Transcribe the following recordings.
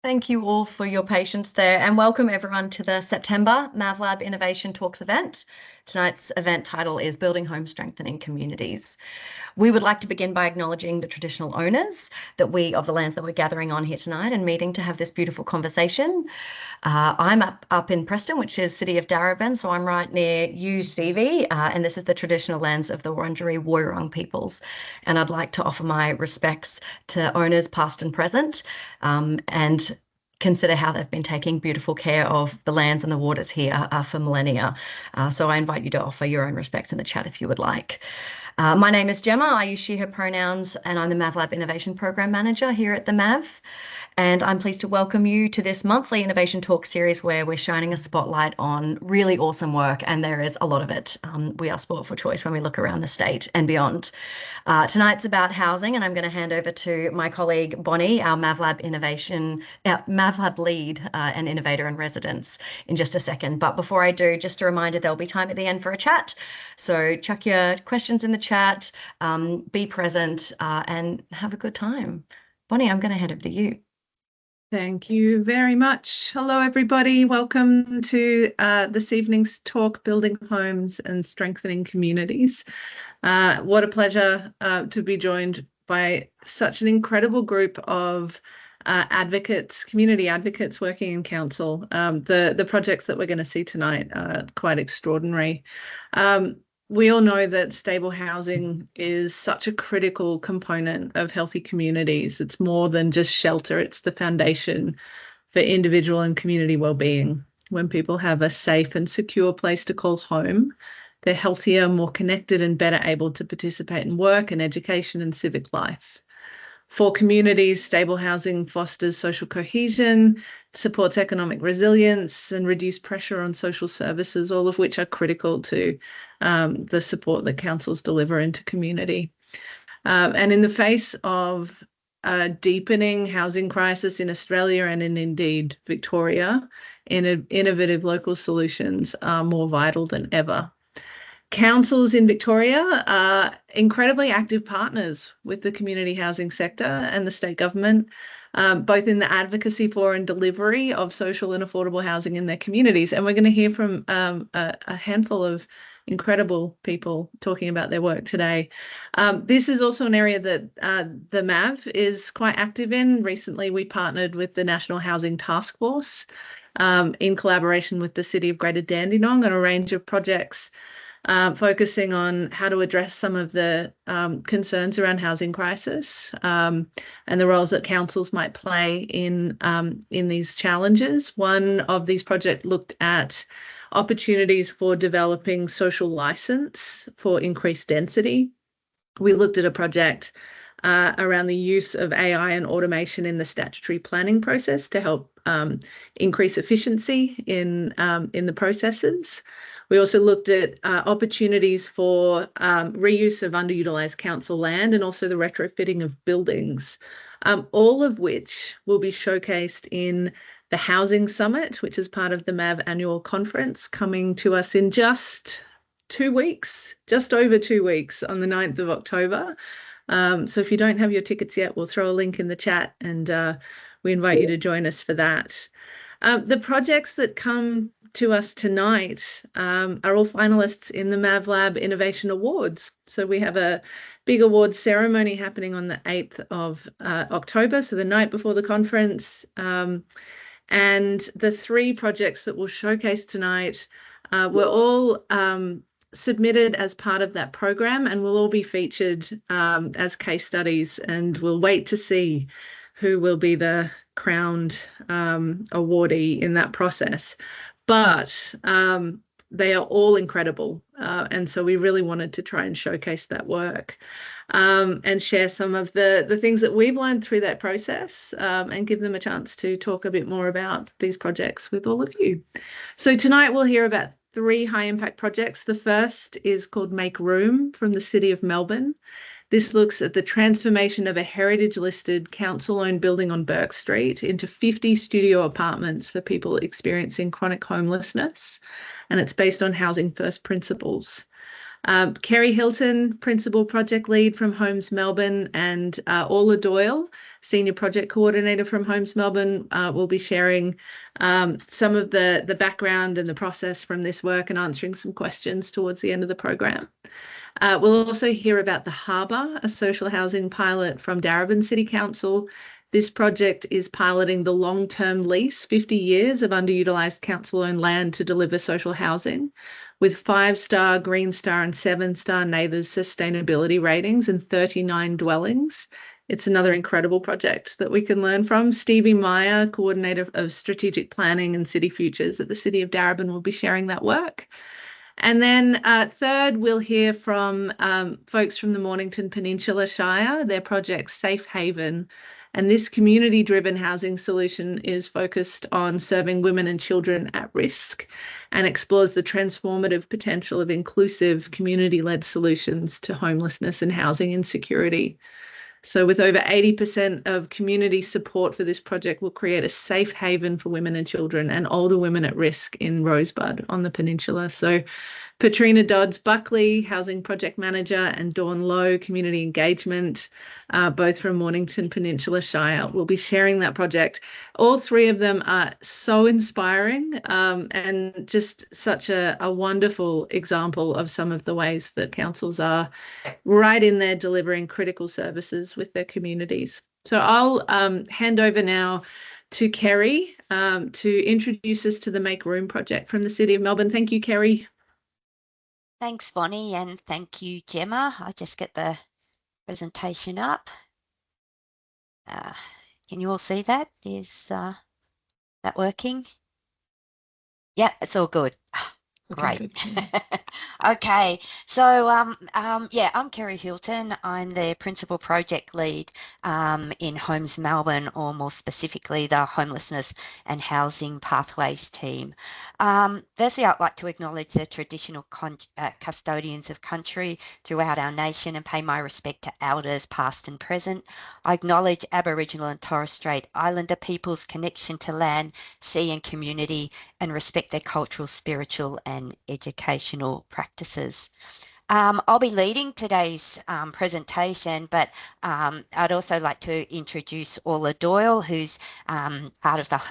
Thank you all for your patience there, and welcome everyone to the September MAVlab Innovation Talks event. Tonight's event title is Building Home Strengthening Communities. We would like to begin by acknowledging the traditional owners of the lands that we're gathering on here tonight and meeting to have this beautiful conversation. I'm up in Preston, which is city of Darebin, so I'm right near you, Stevie, and this is the traditional lands of the Wurundjeri Woiwurrung peoples. And I'd like to offer my respects to owners past and present, and consider how they've been taking beautiful care of the lands and the waters here for millennia. So I invite you to offer your own respects in the chat if you would like. My name is Gemma. I use she, her pronouns, and I'm the MAVlab Innovation Program Manager here at the MAV. And I'm pleased to welcome you to this monthly Innovation Talk series where we're shining a spotlight on really awesome work, and there is a lot of it. We are spoiled for choice when we look around the state and beyond. Tonight's about housing, and I'm going to hand over to my colleague Bonnie, our MAVlab lead and innovator in residence, in just a second. But before I do, just a reminder, there'll be time at the end for a chat. So chuck your questions in the chat, be present, and have a good time. Bonnie, I'm going to hand over to you. Thank you very much. Hello, everybody. Welcome to this evening's talk, Building Homes and Strengthening Communities. What a pleasure to be joined by such an incredible group of advocates, community advocates working in council. The projects that we're going to see tonight are quite extraordinary. We all know that stable housing is such a critical component of healthy communities. It's more than just shelter. It's the foundation for individual and community well-being. When people have a safe and secure place to call home, they're healthier, more connected, and better able to participate in work and education and civic life. For communities, stable housing fosters social cohesion, supports economic resilience, and reduces pressure on social services, all of which are critical to the support that councils deliver into community. And in the face of a deepening housing crisis in Australia and indeed Victoria, innovative local solutions are more vital than ever. Councils in Victoria are incredibly active partners with the community housing sector and the state government, both in the advocacy for and delivery of social and affordable housing in their communities. And we're going to hear from a handful of incredible people talking about their work today. This is also an area that the MAV is quite active in. Recently, we partnered with the National Housing Task Force in collaboration with the City of Greater Dandenong on a range of projects focusing on how to address some of the concerns around housing crisis and the roles that councils might play in these challenges. One of these projects looked at opportunities for developing social license for increased density. We looked at a project around the use of AI and automation in the statutory planning process to help increase efficiency in the processes. We also looked at opportunities for reuse of underutilised council land and also the retrofitting of buildings, all of which will be showcased in the Housing Summit, which is part of the MAV annual conference, coming to us in just 2 weeks, just over 2 weeks, on the 9th of October. So if you don't have your tickets yet, we'll throw a link in the chat, and we invite you to join us for that. The projects that come to us tonight are all finalists in the MAVlab Innovation Awards. So we have a big awards ceremony happening on the 8th of October, so the night before the conference. And the 3 projects that we'll showcase tonight were all submitted as part of that program and will all be featured as case studies, and we'll wait to see who will be the crowned awardee in that process. But they are all incredible, and so we really wanted to try and showcase that work and share some of the things that we've learned through that process, and give them a chance to talk a bit more about these projects with all of you. So tonight we'll hear about 3 high-impact projects. The first is called Make Room from the City of Melbourne. This looks at the transformation of a heritage-listed council-owned building on Burke Street into 50 studio apartments for people experiencing chronic homelessness, and it's based on housing first principles. Kerry Hilton, Principal Project Lead from Homes Melbourne, and Orla Doyle, Senior Project Coordinator from Homes Melbourne, will be sharing some of the background and the process from this work and answering some questions towards the end of the program. We'll also hear about the Harbour, a social housing pilot from Darebin City Council. This project is piloting the long-term lease, 50 years of underutilised council-owned land to deliver social housing, with 5-star, Green Star and 7-star NABERS sustainability ratings and 39 dwellings. It's another incredible project that we can learn from. Stevie Meyer, Coordinator of Strategic Planning and City Futures at the City of Darebin, will be sharing that work. And then third, we'll hear from folks from the Mornington Peninsula Shire, their project Safe Haven. And this community-driven housing solution is focused on serving women and children at risk and explores the transformative potential of inclusive community-led solutions to homelessness and housing insecurity. So with over 80% of community support for this project, will create a safe haven for women and children and older women at risk in Rosebud on the peninsula. So Patrina Dodds-Buckley, Housing Project Manager, and Dawn Lowe, Community Engagement, both from Mornington Peninsula Shire, will be sharing that project. All three of them are so inspiring and just such a wonderful example of some of the ways that councils are right in there delivering critical services with their communities. So I'll hand over now to Kerry to introduce us to the Make Room project from the City of Melbourne. Thank you, Kerry. Thanks, Bonnie, and thank you, Gemma. I'll just get the presentation up. Can you all see that? Is that working? Yeah, it's all good. Great. Okay, so yeah, I'm Kerry Hilton. I'm the Principal Project Lead in Homes Melbourne, or more specifically, the Homelessness and Housing Pathways team. Firstly, I'd like to acknowledge the traditional custodians of country throughout our nation and pay my respect to elders past and present. I acknowledge Aboriginal and Torres Strait Islander people's connection to land, sea and community, and respect their cultural, spiritual and educational practices. I'll be leading today's presentation, but I'd also like to introduce Orla Doyle, who's part of the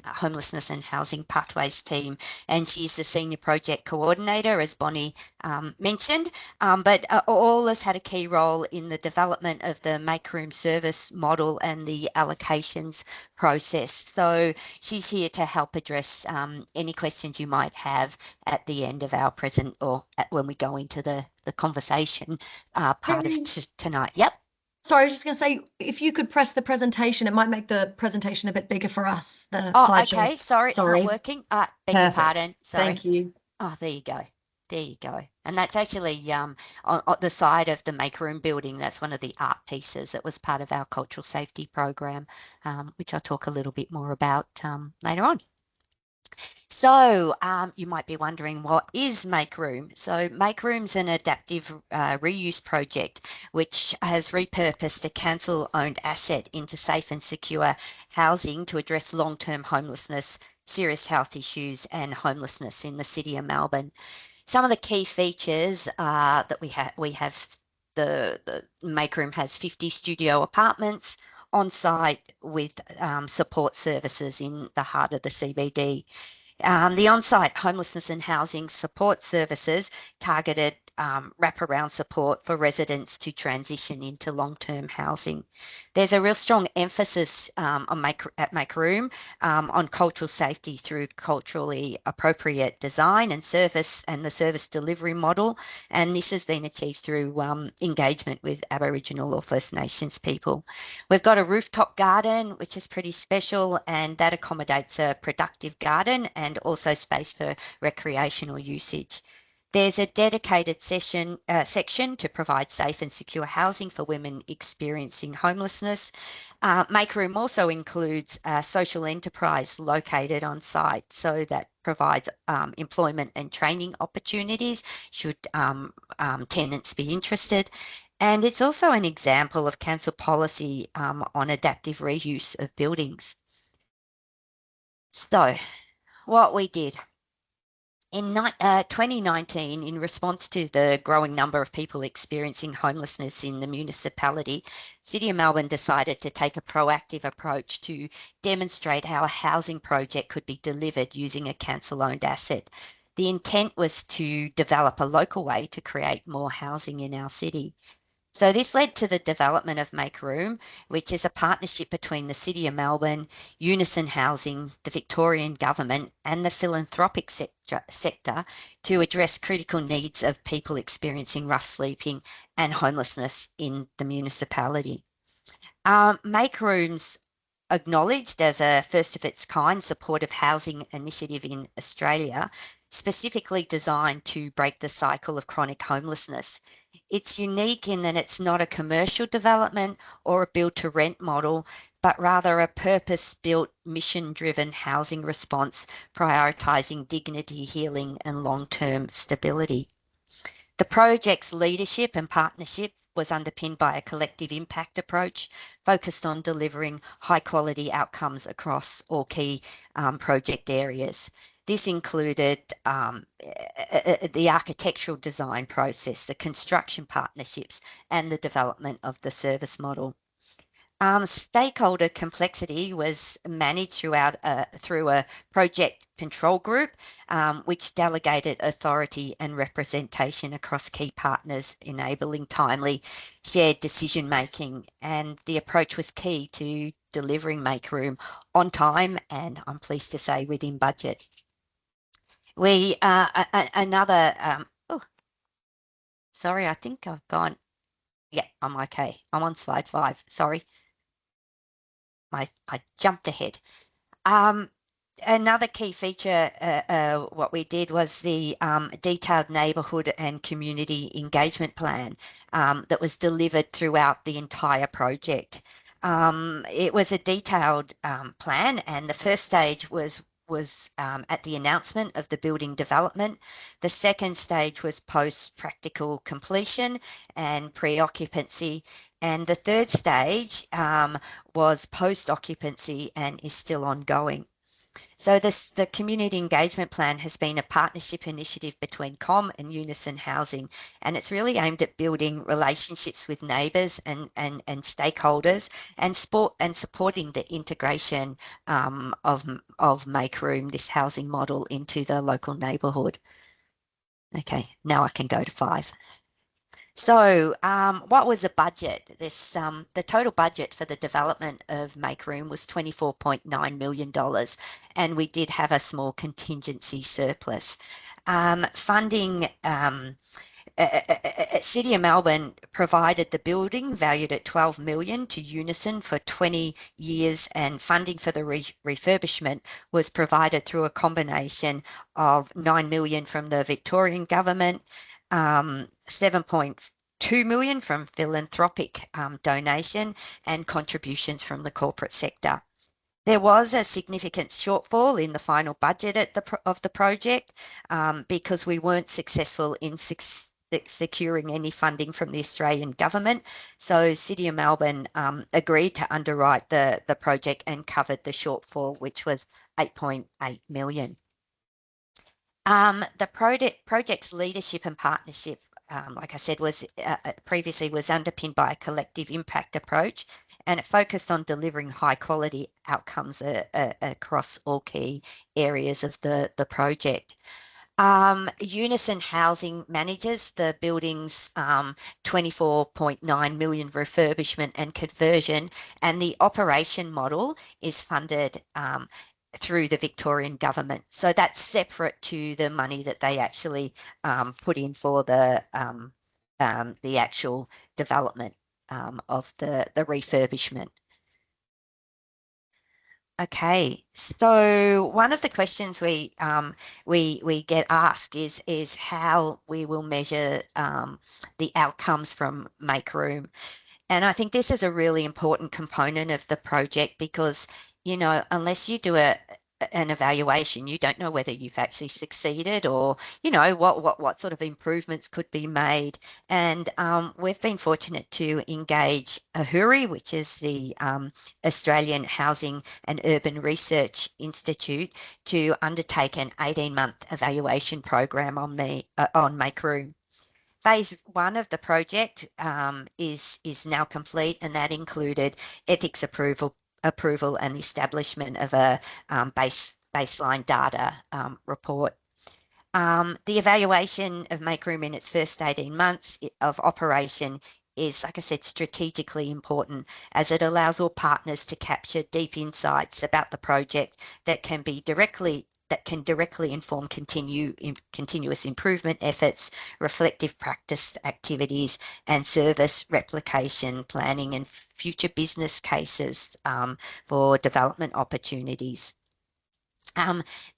Homelessness and Housing Pathways team, and she's the Senior Project Coordinator, as Bonnie mentioned, but Orla's had a key role in the development of the Make Room service model and the allocations process. So she's here to help address any questions you might have at the end of our when we go into the conversation part of tonight. Yep. Sorry, I was just going to say, if you could press the presentation, it might make the presentation a bit bigger for us. Okay. Sorry, it's not working. Beg your pardon. Sorry. Thank you. Oh, there you go. There you go. And that's actually on the side of the Make Room building. That's one of the art pieces that was part of our cultural safety program, which I'll talk a little bit more about later on. So you might be wondering, what is Make Room? So Make Room's an adaptive reuse project which has repurposed a council-owned asset into safe and secure housing to address long-term homelessness, serious health issues and homelessness in the City of Melbourne. Some of the key features that we have the Make Room has 50 studio apartments on site with support services in the heart of the CBD. The on-site homelessness and housing support services targeted wraparound support for residents to transition into long-term housing. There's a real strong emphasis at Make Room on cultural safety through culturally appropriate design and service and the service delivery model, and this has been achieved through engagement with Aboriginal or First Nations people. We've got a rooftop garden which is pretty special, and that accommodates a productive garden and also space for recreational usage. There's a dedicated section to provide safe and secure housing for women experiencing homelessness. Make Room also includes a social enterprise located on site, so that provides employment and training opportunities should tenants be interested. And it's also an example of council policy on adaptive reuse of buildings. So what we did. In 2019, in response to the growing number of people experiencing homelessness in the municipality, City of Melbourne decided to take a proactive approach to demonstrate how a housing project could be delivered using a council-owned asset. The intent was to develop a local way to create more housing in our city. So this led to the development of Make Room, which is a partnership between the City of Melbourne, Unison Housing, the Victorian Government and the philanthropic sector to address critical needs of people experiencing rough sleeping and homelessness in the municipality. Make Room's acknowledged as a first of its kind supportive housing initiative in Australia, specifically designed to break the cycle of chronic homelessness. It's unique in that it's not a commercial development or a build to rent model, but rather a purpose-built, mission-driven housing response, prioritising dignity, healing and long-term stability. The project's leadership and partnership was underpinned by a collective impact approach focused on delivering high quality outcomes across all key project areas. This included the architectural design process, the construction partnerships, and the development of the service model. Stakeholder complexity was managed through a project control group, which delegated authority and representation across key partners, enabling timely shared decision making. And the approach was key to delivering Make Room on time and, I'm pleased to say, within budget. Sorry, I think I've gone. Yeah, I'm okay. I'm on slide 5. Sorry. I jumped ahead. Another key feature, what we did was the detailed neighbourhood and community engagement plan that was delivered throughout the entire project. It was a detailed plan, and the first stage was at the announcement of the building development. The second stage was post-practical completion and pre-occupancy. And the third stage was post-occupancy and is still ongoing. So the community engagement plan has been a partnership initiative between COM and Unison Housing, and it's really aimed at building relationships with neighbours and stakeholders and supporting the integration of Make Room, this housing model, into the local neighbourhood. Okay, now I can go to 5. So what was the budget? The total budget for the development of Make Room was $24.9 million, and we did have a small contingency surplus. Funding, City of Melbourne provided the building valued at $12 million to Unison for 20 years, and funding for the refurbishment was provided through a combination of $9 million from the Victorian Government, 7.2 million from philanthropic donation and contributions from the corporate sector. There was a significant shortfall in the final budget of the project because we weren't successful in securing any funding from the Australian government. So City of Melbourne agreed to underwrite the project and covered the shortfall, which was 8.8 million. The project's leadership and partnership, like I said, was previously was underpinned by a collective impact approach, and it focused on delivering high quality outcomes across all key areas of the project. Unison Housing manages the building's 24.9 million refurbishment and conversion, and the operation model is funded through the Victorian Government. So that's separate to the money that they actually put in for the actual development of the refurbishment. Okay, so one of the questions we get asked is how we will measure the outcomes from Make Room. And I think this is a really important component of the project because, you know, unless you do an evaluation, you don't know whether you've actually succeeded, or you know what sort of improvements could be made. And we've been fortunate to engage AHURI, which is the Australian Housing and Urban Research Institute, to undertake an 18-month evaluation program on Make Room. Phase 1 of the project is now complete, and that included ethics approval and the establishment of a baseline data report. The evaluation of Make Room in its first 18 months of operation is, like I said, strategically important, as it allows all partners to capture deep insights about the project that can directly inform continuous improvement efforts, reflective practice activities, and service replication planning and future business cases for development opportunities.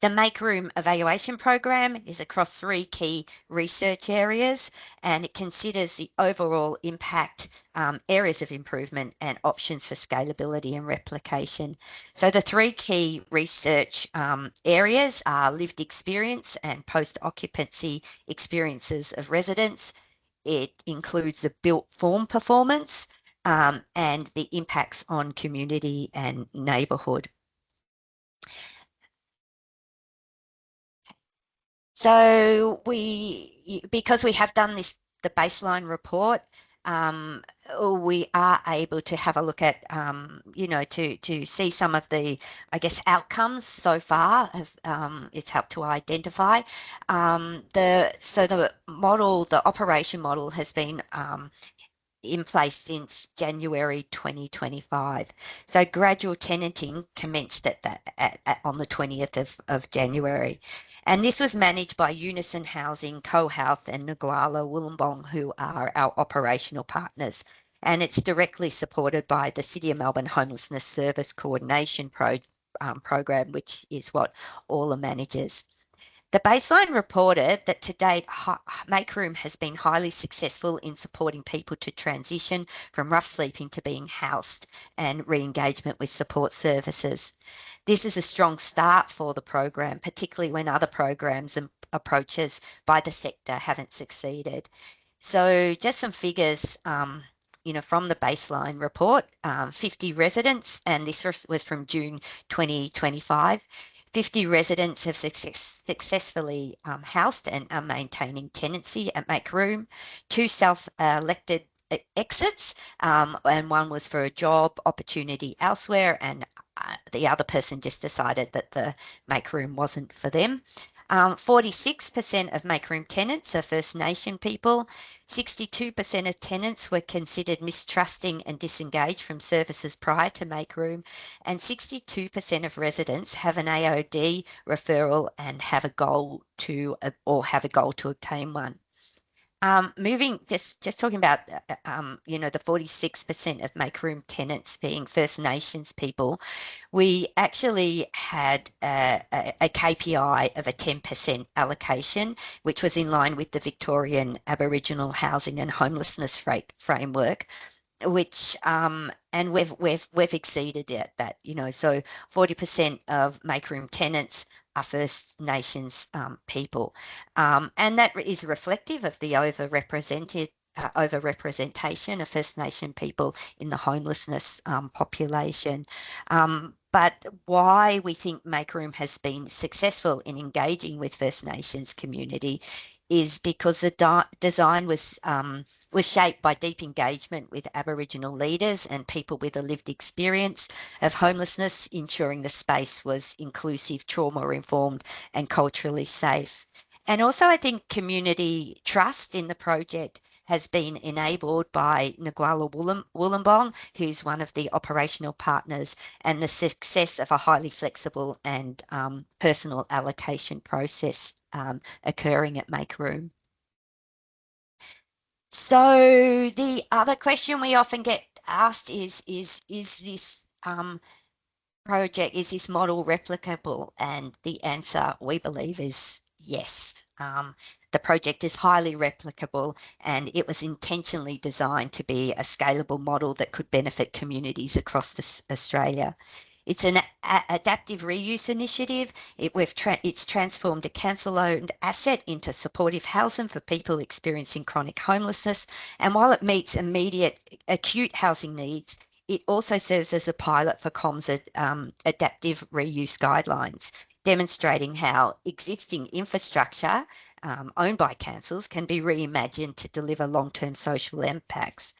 The Make Room evaluation program is across 3 key research areas, and it considers the overall impact, areas of improvement, and options for scalability and replication. So the 3 key research areas are lived experience and post-occupancy experiences of residents. It includes the built form performance and the impacts on community and neighbourhood. So because we have done the baseline report, we are able to have a look at, to see some of the, I guess, outcomes so far. It's helped to identify. The operation model has been in place since January 2025. So gradual tenanting commenced on the 20th of January. And this was managed by Unison Housing, CoHealth and Ngualla Wollongong, who are our operational partners. And it's directly supported by the City of Melbourne Homelessness Service Coordination Program, which is what Orla manages. The baseline reported that to date, Make Room has been highly successful in supporting people to transition from rough sleeping to being housed and re-engagement with support services. This is a strong start for the program, particularly when other programs and approaches by the sector haven't succeeded. So just some figures, from the baseline report, 50 residents, and this was from June 2025. 50 residents have successfully housed and are maintaining tenancy at Make Room. 2 self-elected exits, and one was for a job opportunity elsewhere, and the other person just decided that the Make Room wasn't for them. 46% of Make Room tenants are First Nation people. 62% of tenants were considered mistrusting and disengaged from services prior to Make Room, and 62% of residents have an AOD referral and have a goal to obtain one. Just talking about, the 46% of Make Room tenants being First Nations people, we actually had a KPI of a 10% allocation, which was in line with the Victorian Aboriginal Housing and Homelessness Framework, which and we've exceeded that, so 40% of Make Room tenants are First Nations people, and that is reflective of the overrepresentation of First Nation people in the homelessness population. But why we think Make Room has been successful in engaging with First Nations community is because the design was shaped by deep engagement with Aboriginal leaders and people with a lived experience of homelessness, ensuring the space was inclusive, trauma-informed and culturally safe. And also, I think community trust in the project has been enabled by Ngualla Wollongong, who's one of the operational partners, and the success of a highly flexible and personal allocation process occurring at Make Room. So the other question we often get asked is this project, is this model replicable? And the answer, we believe, is yes. The project is highly replicable, and it was intentionally designed to be a scalable model that could benefit communities across Australia. It's an adaptive reuse initiative. It's transformed a council-owned asset into supportive housing for people experiencing chronic homelessness. And while it meets immediate acute housing needs, it also serves as a pilot for COM's adaptive reuse guidelines, demonstrating how existing infrastructure owned by councils can be reimagined to deliver long-term social impacts.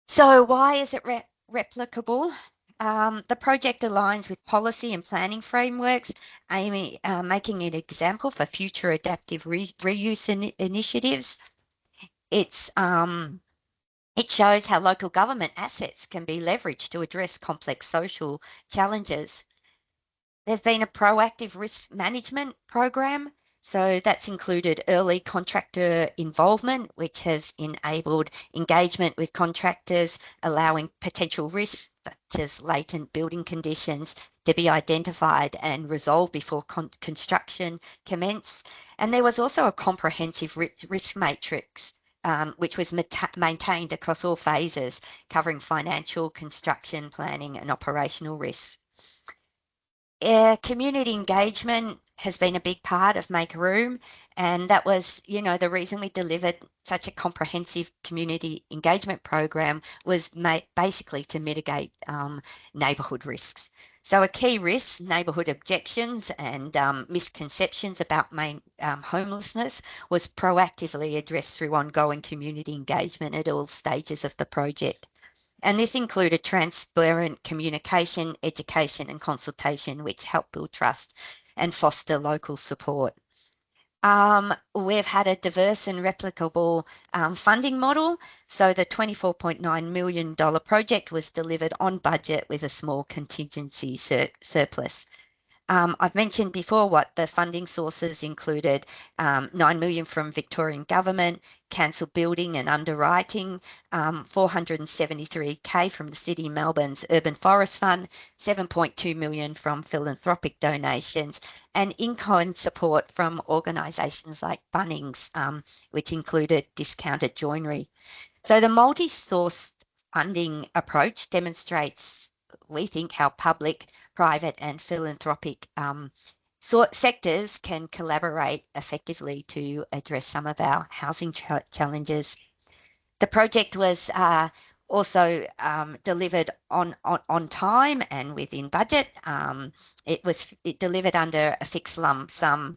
So why is it replicable? The project aligns with policy and planning frameworks, making it an example for future adaptive reuse initiatives. It shows how local government assets can be leveraged to address complex social challenges. There's been a proactive risk management program. So that's included early contractor involvement, which has enabled engagement with contractors, allowing potential risks such as latent building conditions to be identified and resolved before construction commence. And there was also a comprehensive risk matrix, which was maintained across all phases, covering financial, construction, planning and operational risks. Community engagement has been a big part of Make Room, and that was, the reason we delivered such a comprehensive community engagement program was basically to mitigate neighbourhood risks. So a key risk, neighbourhood objections and misconceptions about homelessness, was proactively addressed through ongoing community engagement at all stages of the project. And this included transparent communication, education and consultation, which helped build trust and foster local support. We've had a diverse and replicable funding model. So the $24.9 million project was delivered on budget with a small contingency surplus. I've mentioned before what the funding sources included: $9 million from Victorian Government, council building and underwriting, $473K from the City of Melbourne's Urban Forest Fund, $7.2 million from philanthropic donations, and in-kind support from organisations like Bunnings, which included discounted joinery. So the multi-source funding approach demonstrates, we think, how public, private and philanthropic sectors can collaborate effectively to address some of our housing challenges. The project was also delivered on time and within budget. It delivered under a fixed lump sum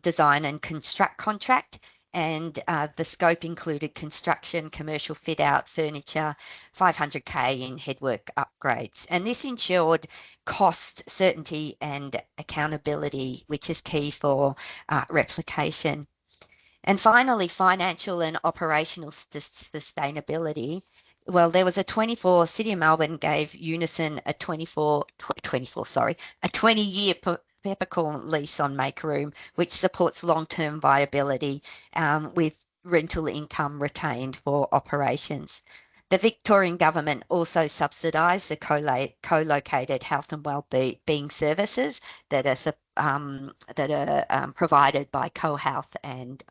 design and construct contract, and the scope included construction, commercial fit out, furniture, $500K in headwork upgrades. And this ensured cost certainty and accountability, which is key for replication. And finally, financial and operational sustainability. Well, there was City of Melbourne gave Unison a 20-year peppercorn lease on Make Room, which supports long-term viability with rental income retained for operations. The Victorian Government also subsidised the co-located health and wellbeing services that are provided by CoHealth and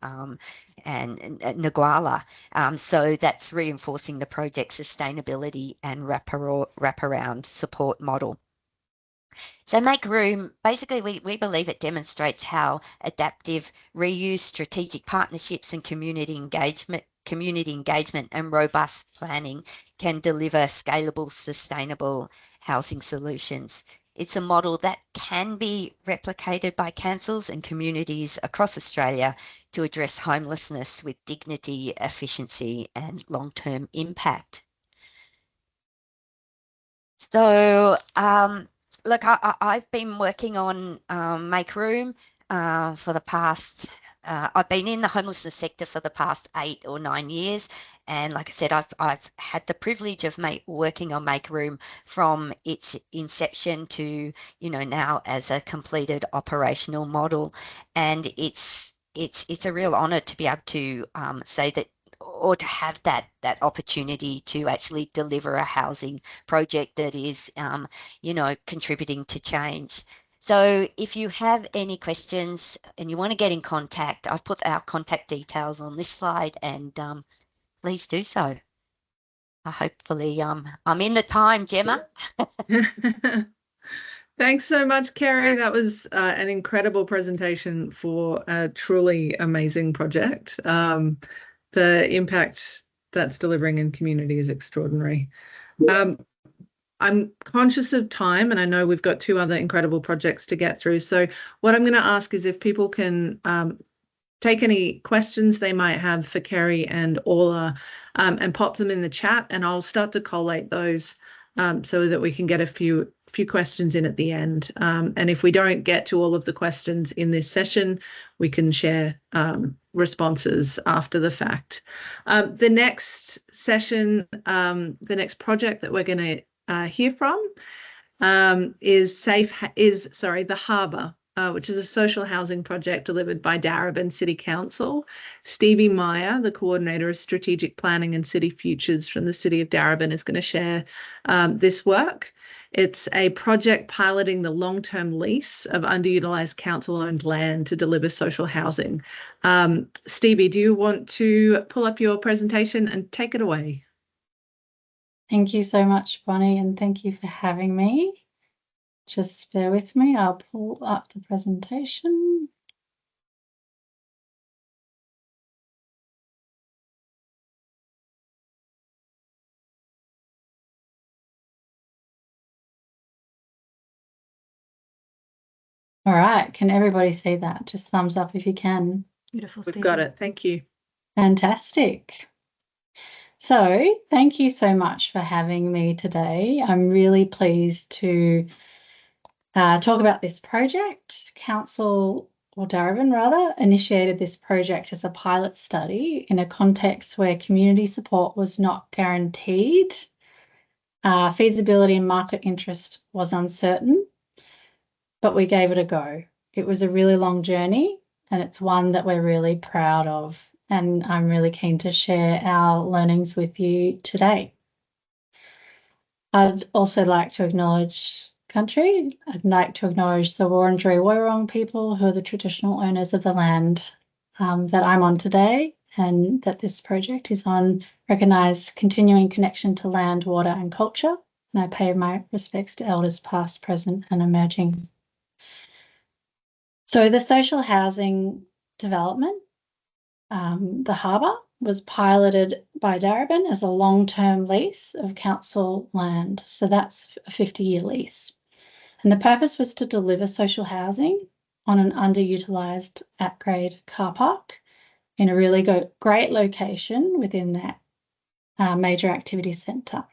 Nguala. So that's reinforcing the project's sustainability and wraparound support model. So Make Room, basically we believe it demonstrates how adaptive reuse, strategic partnerships and community engagement and robust planning can deliver scalable, sustainable housing solutions. It's a model that can be replicated by councils and communities across Australia to address homelessness with dignity, efficiency and long-term impact. So look, I've been working on Make Room for the past, I've been in the homelessness sector for the past 8 or 9 years. And like I said, I've had the privilege of working on Make Room from its inception to, now as a completed operational model. And it's a real honour to be able to say that, or to have that opportunity to actually deliver a housing project that is, contributing to change. So if you have any questions and you want to get in contact, I've put our contact details on this slide, and please do so. Hopefully I'm in the time, Gemma. Thanks so much, Kerry. That was an incredible presentation for a truly amazing project. The impact that's delivering in community is extraordinary. I'm conscious of time, and I know we've got 2 other incredible projects to get through. So what I'm going to ask is if people can take any questions they might have for Kerry and Orla and pop them in the chat, and I'll start to collate those so that we can get a few questions in at the end. And if we don't get to all of the questions in this session, we can share responses after the fact. The next session, the next project that we're going to hear from is the Harbour, which is a social housing project delivered by Darebin City Council. Stevie Meyer, the Coordinator of Strategic Planning and City Futures from the City of Darebin, is going to share this work. It's a project piloting the long-term lease of underutilised council-owned land to deliver social housing. Stevie, do you want to pull up your presentation and take it away? Thank you so much, Bonnie, and thank you for having me. Just bear with me, I'll pull up the presentation. All right, can everybody see that? Just thumbs up if you can. Beautiful. We've got it. Thank you. Fantastic. So thank you so much for having me today. I'm really pleased to talk about this project. Council, or Darebin rather, initiated this project as a pilot study in a context where community support was not guaranteed. Feasibility and market interest was uncertain, but we gave it a go. It was a really long journey, and it's one that we're really proud of, and I'm really keen to share our learnings with you today. I'd also like to acknowledge country. I'd like to acknowledge the Wurundjeri Woi-wurrung people, who are the traditional owners of the land that I'm on today, and that this project is on, recognise continuing connection to land, water and culture. And I pay my respects to elders past, present and emerging. So the social housing development, the Harbour, was piloted by Darebin as a long-term lease of council land. So that's a 50-year lease. And the purpose was to deliver social housing on an underutilised at-grade car park in a really great location within that major activity centre.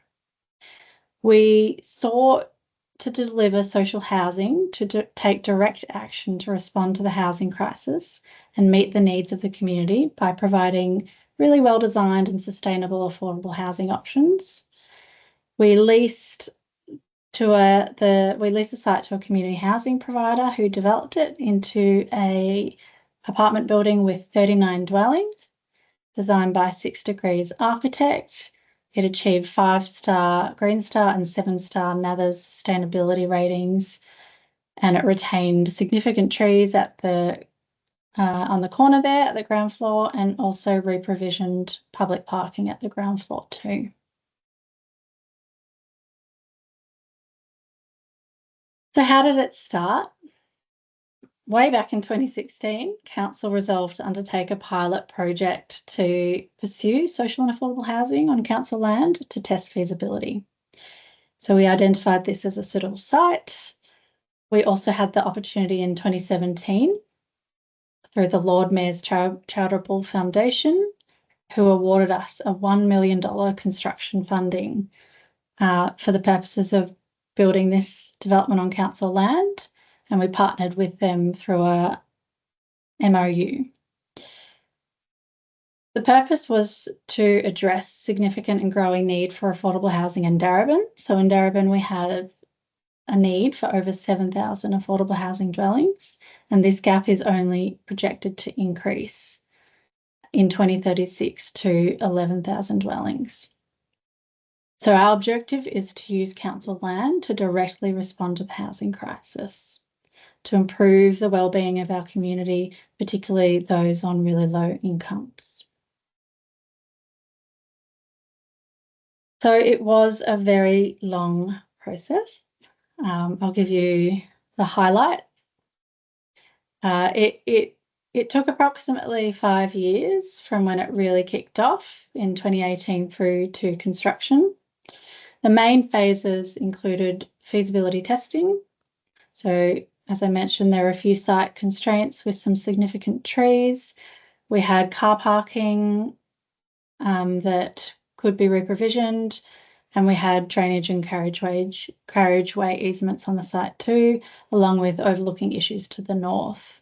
We sought to deliver social housing to take direct action to respond to the housing crisis and meet the needs of the community by providing really well-designed and sustainable affordable housing options. We leased the site to a community housing provider who developed it into a apartment building with 39 dwellings, designed by 6 Degrees architect. It achieved 5-star Green Star and 7-star NABERS sustainability ratings, and it retained significant trees at the on the corner there at the ground floor, and also reprovisioned public parking at the ground floor too. So how did it start? Way back in 2016, Council resolved to undertake a pilot project to pursue social and affordable housing on council land to test feasibility. So we identified this as a suitable site. We also had the opportunity in 2017 through the Lord Mayor's Charitable Foundation, who awarded us a $1 million construction funding for the purposes of building this development on council land, and we partnered with them through a MOU. The purpose was to address significant and growing need for affordable housing in Darebin. So in Darebin, we had a need for over 7,000 affordable housing dwellings, and this gap is only projected to increase in 2036 to 11,000 dwellings. So our objective is to use council land to directly respond to the housing crisis, to improve the well-being of our community, particularly those on really low incomes. So it was a very long process. I'll give you the highlights. It took approximately 5 years from when it really kicked off in 2018 through to construction. The main phases included feasibility testing. So, as I mentioned, there were a few site constraints with some significant trees. We had car parking that could be reprovisioned, and we had drainage and carriageway easements on the site too, along with overlooking issues to the north.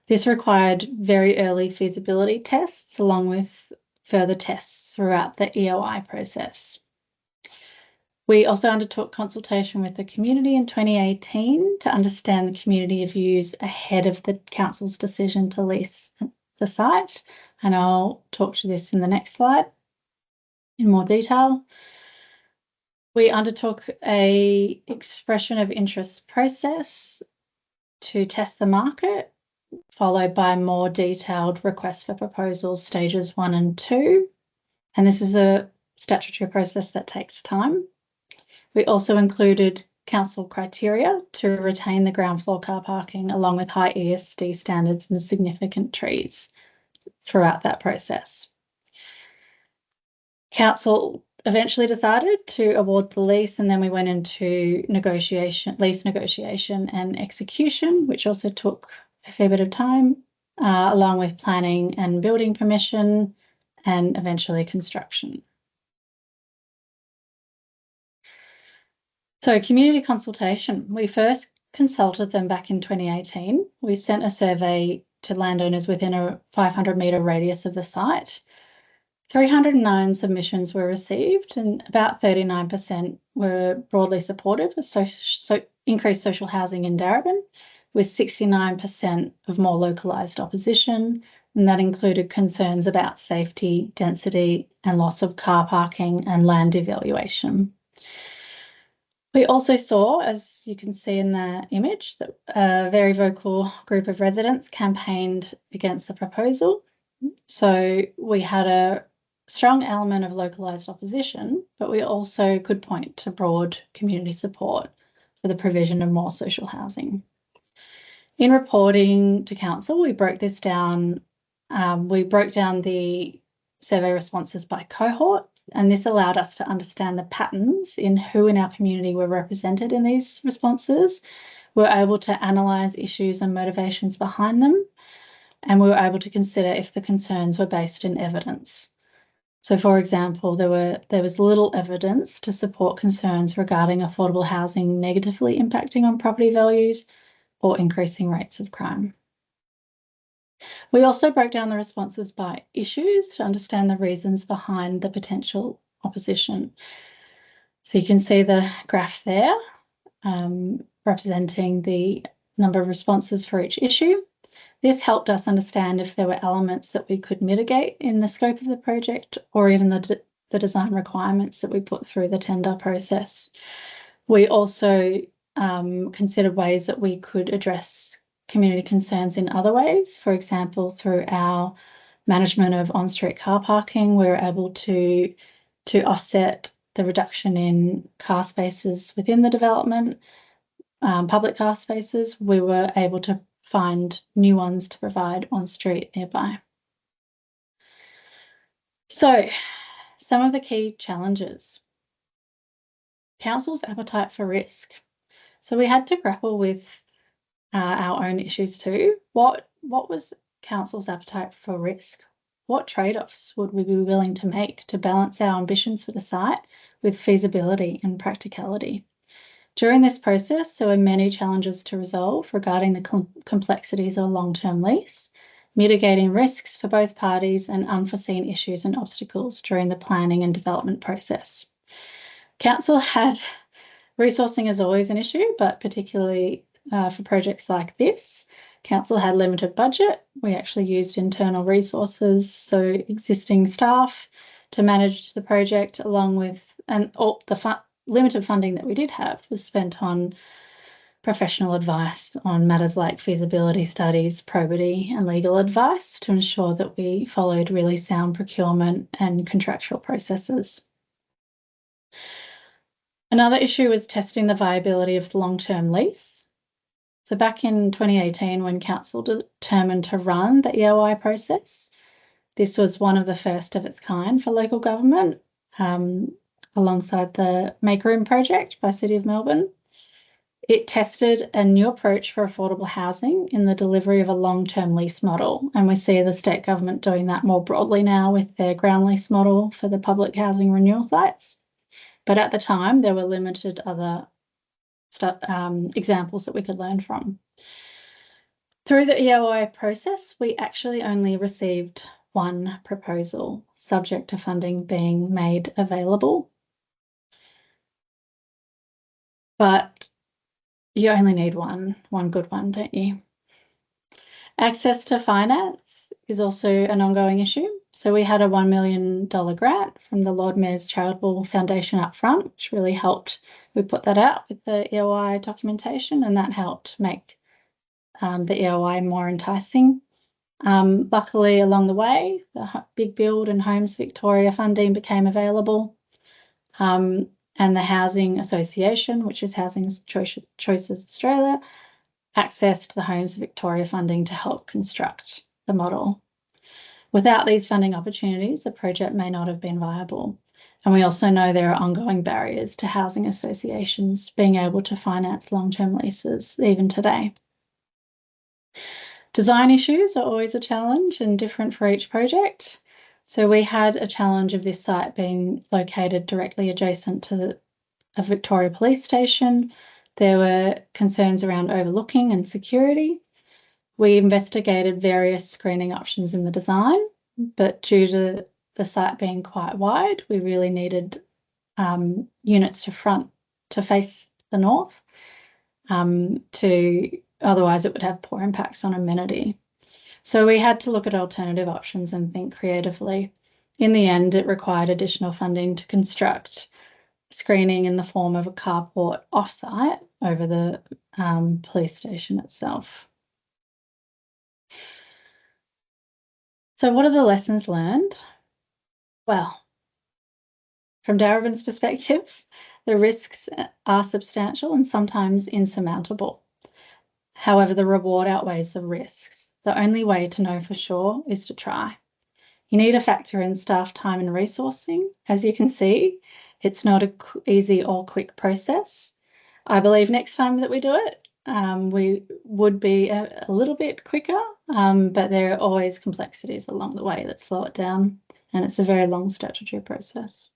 This required very early feasibility tests, along with further tests throughout the EOI process. We also undertook consultation with the community in 2018 to understand the community views ahead of the council's decision to lease the site, and I'll talk to this in the next slide in more detail. We undertook an expression of interest process to test the market, followed by more detailed requests for proposals, stages 1 and 2. And this is a statutory process that takes time. We also included council criteria to retain the ground floor car parking, along with high ESD standards and significant trees throughout that process. Council eventually decided to award the lease, and then we went into lease negotiation and execution, which also took a fair bit of time, along with planning and building permission, and eventually construction. So, community consultation. We first consulted them back in 2018. We sent a survey to landowners within a 500-metre radius of the site. 309 submissions were received, and about 39% were broadly supportive of increased social housing in Darebin, with 69% of more localised opposition, and that included concerns about safety, density, and loss of car parking and land devaluation. We also saw, as you can see in the image, that a very vocal group of residents campaigned against the proposal. So we had a strong element of localised opposition, but we also could point to broad community support for the provision of more social housing. In reporting to council, we broke this down. We broke down the survey responses by cohort, and this allowed us to understand the patterns in who in our community were represented in these responses. We were able to analyse issues and motivations behind them, and we were able to consider if the concerns were based in evidence. So, for example, there was little evidence to support concerns regarding affordable housing negatively impacting on property values or increasing rates of crime. We also broke down the responses by issues to understand the reasons behind the potential opposition. So you can see the graph there representing the number of responses for each issue. This helped us understand if there were elements that we could mitigate in the scope of the project, or even the design requirements that we put through the tender process. We also considered ways that we could address community concerns in other ways. For example, through our management of on-street car parking, we were able to offset the reduction in car spaces within the development, public car spaces. We were able to find new ones to provide on street nearby. So, some of the key challenges. Council's appetite for risk. So we had to grapple with our own issues too. What was council's appetite for risk? What trade-offs would we be willing to make to balance our ambitions for the site with feasibility and practicality? During this process, there were many challenges to resolve regarding the complexities of a long-term lease, mitigating risks for both parties, and unforeseen issues and obstacles during the planning and development process. Council had resourcing is always an issue, but particularly for projects like this, council had limited budget. We actually used internal resources, so existing staff, to manage the project, along with all the limited funding that we did have was spent on professional advice on matters like feasibility studies, probity, and legal advice to ensure that we followed really sound procurement and contractual processes. Another issue was testing the viability of long-term lease. So back in 2018, when Council determined to run the EOI process, this was one of the first of its kind for local government, alongside the Make Room project by City of Melbourne. It tested a new approach for affordable housing in the delivery of a long-term lease model, and we see the state government doing that more broadly now with their ground lease model for the public housing renewal sites. But at the time, there were limited other examples that we could learn from. Through the EOI process, we actually only received one proposal, subject to funding being made available. But you only need one good one, don't you? Access to finance is also an ongoing issue. So we had a $1 million grant from the Lord Mayor's Charitable Foundation up front, which really helped. We put that out with the EOI documentation, and that helped make the EOI more enticing. Luckily, along the way, the Big Build and Homes Victoria funding became available. And the Housing Association, which is Housing Choices Australia, accessed the Homes Victoria funding to help construct the model. Without these funding opportunities, the project may not have been viable. And we also know there are ongoing barriers to housing associations being able to finance long-term leases even today. Design issues are always a challenge and different for each project. So we had a challenge of this site being located directly adjacent to a Victoria Police Station. There were concerns around overlooking and security. We investigated various screening options in the design, but due to the site being quite wide, we really needed units to face the north, otherwise it would have poor impacts on amenity. So we had to look at alternative options and think creatively. In the end, it required additional funding to construct screening in the form of a carport off-site over the police station itself. So what are the lessons learned? Well, from Darebin's perspective, the risks are substantial and sometimes insurmountable. However, the reward outweighs the risks. The only way to know for sure is to try. You need to factor in staff time and resourcing. As you can see, it's not an easy or quick process. I believe next time that we do it, we would be a little bit quicker, but there are always complexities along the way that slow it down, and it's a very long statutory process.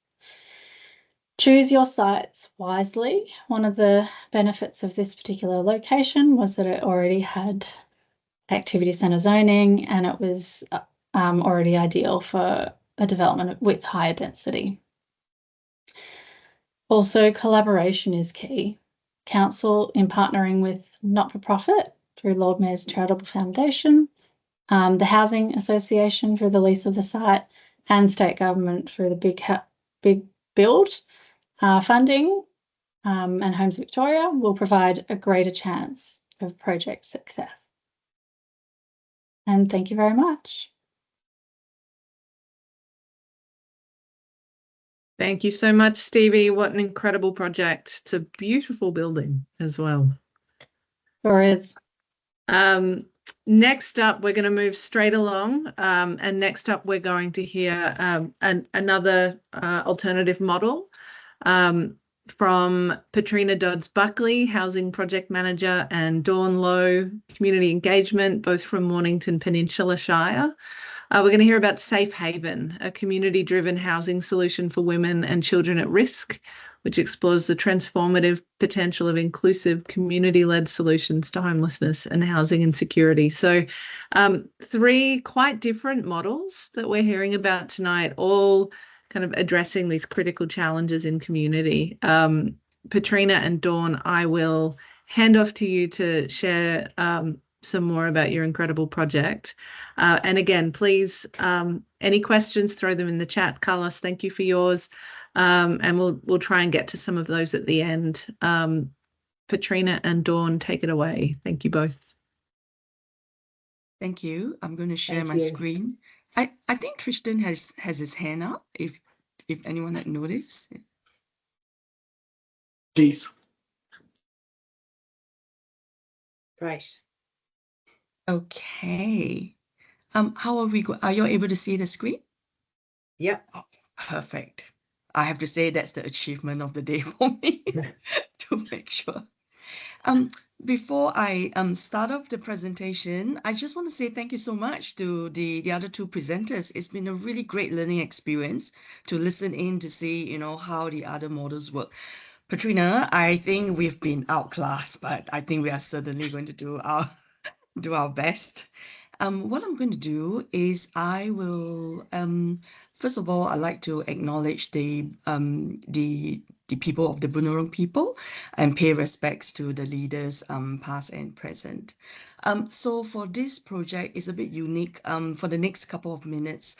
Choose your sites wisely. One of the benefits of this particular location was that it already had activity centre zoning, and it was already ideal for a development with higher density. Also, collaboration is key. Council, in partnering with not-for-profit through Lord Mayor's Charitable Foundation, the Housing Association through the lease of the site, and state government through the Big Build funding, and Homes Victoria will provide a greater chance of project success. And thank you very much. Thank you so much, Stevie. What an incredible project. It's a beautiful building as well. Sure is. Next up, we're going to move straight along. And next up, we're going to hear another alternative model from Patrina Dodds-Buckley, Housing Project Manager, and Dawn Lowe, Community Engagement, both from Mornington, Peninsula, Shire. We're going to hear about Safe Haven, a community-driven housing solution for women and children at risk, which explores the transformative potential of inclusive community-led solutions to homelessness and housing insecurity. So 3 quite different models that we're hearing about tonight, all kind of addressing these critical challenges in community. Patrina and Dawn, I will hand off to you to share some more about your incredible project. And again, please, any questions, throw them in the chat. Carlos, thank you for yours. And we'll try and get to some of those at the end. Patrina and Dawn, take it away. Thank you both. Thank you. I'm going to share my screen. I think Tristan has his hand up, if anyone had noticed. please. Great. Okay. How are we are you able to see the screen? Yep. Oh, perfect. I have to say that's the achievement of the day for me to make sure. Before I start off the presentation, I just want to say thank you so much to the other two presenters. It's been a really great learning experience to listen in to see, how the other models work. Patrina, I think we've been outclassed, but I think we are certainly going to do our best. What I'm going to do is I will first of all, I'd like to acknowledge the people of the Bunurong people and pay respects to the leaders past and present. So for this project, it's a bit unique. For the next couple of minutes,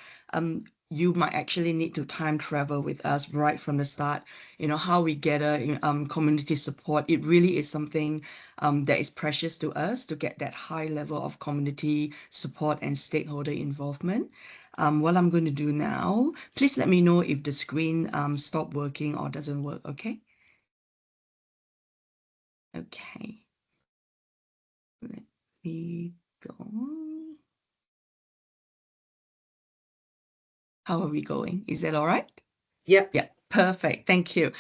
you might actually need to time travel with us right from the start. How we gather community support. It really is something that is precious to us to get that high level of community support and stakeholder involvement. What I'm going to do now, please let me know if the screen stopped working or doesn't work, okay? Okay. Let me go. How are we going? Is that all right? Yep. Yeah, perfect. Thank you.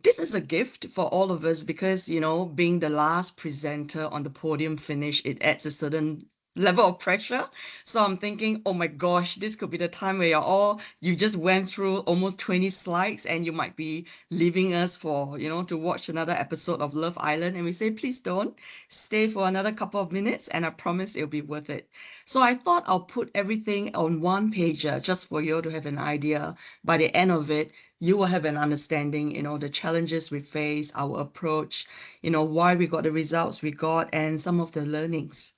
This is a gift for all of us because, being the last presenter on the podium finish, it adds a certain level of pressure. So I'm thinking, oh my gosh, this could be the time where you just went through almost 20 slides and you might be leaving us for, to watch another episode of Love Island. And we say, please don't stay for another couple of minutes and I promise it'll be worth it. So I thought I'll put everything on one pager just for you to have an idea. By the end of it, you will have an understanding, the challenges we face, our approach, why we got the results we got and some of the learnings.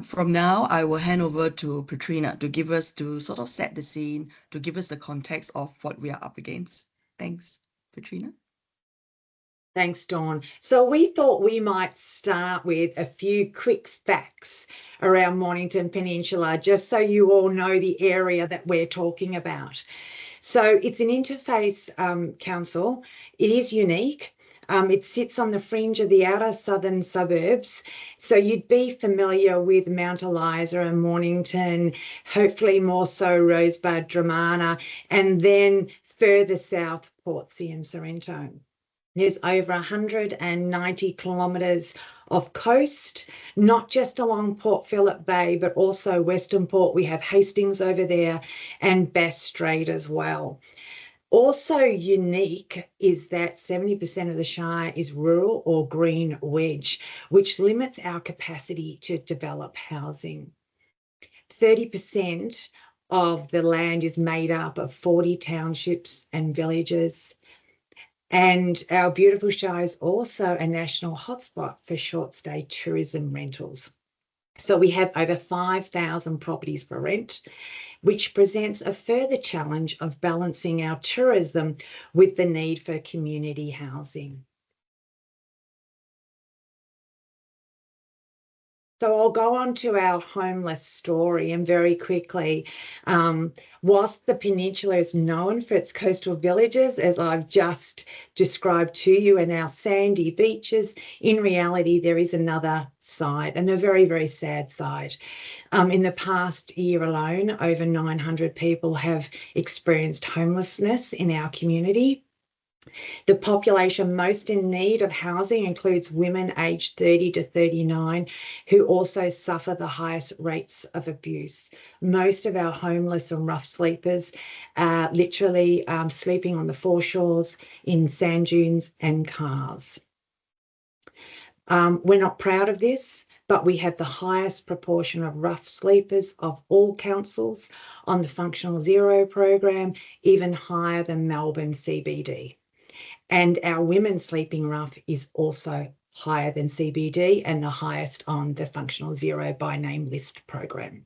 From now, I will hand over to Patrina to sort of set the scene, to give us the context of what we are up against. Thanks, Patrina. Thanks, Dawn. So we thought we might start with a few quick facts around Mornington Peninsula, just so you all know the area that we're talking about. So it's an interface council. It is unique. It sits on the fringe of the outer southern suburbs. So you'd be familiar with Mount Eliza and Mornington, hopefully more so Rosebud, Dramana, and then further south, Portsea and Sorrento. There's over 190 kilometres of coast, not just along Port Phillip Bay, but also Western Port. We have Hastings over there and Bass Strait as well. Also unique is that 70% of the Shire is rural or green wedge, which limits our capacity to develop housing. 30% of the land is made up of 40 townships and villages. And our beautiful Shire is also a national hotspot for short stay tourism rentals. So we have over 5,000 properties for rent, which presents a further challenge of balancing our tourism with the need for community housing. So I'll go on to our homeless story and very quickly, whilst the peninsula is known for its coastal villages, as I've just described to you, and our sandy beaches, in reality, there is another side and a very, very sad side. In the past year alone, over 900 people have experienced homelessness in our community. The population most in need of housing includes women aged 30 to 39 who also suffer the highest rates of abuse. Most of our homeless and rough sleepers are literally sleeping on the foreshores, in sand dunes and cars. We're not proud of this, but we have the highest proportion of rough sleepers of all councils on the Functional Zero program, even higher than Melbourne CBD. And our women sleeping rough is also higher than CBD and the highest on the Functional Zero by Name List program.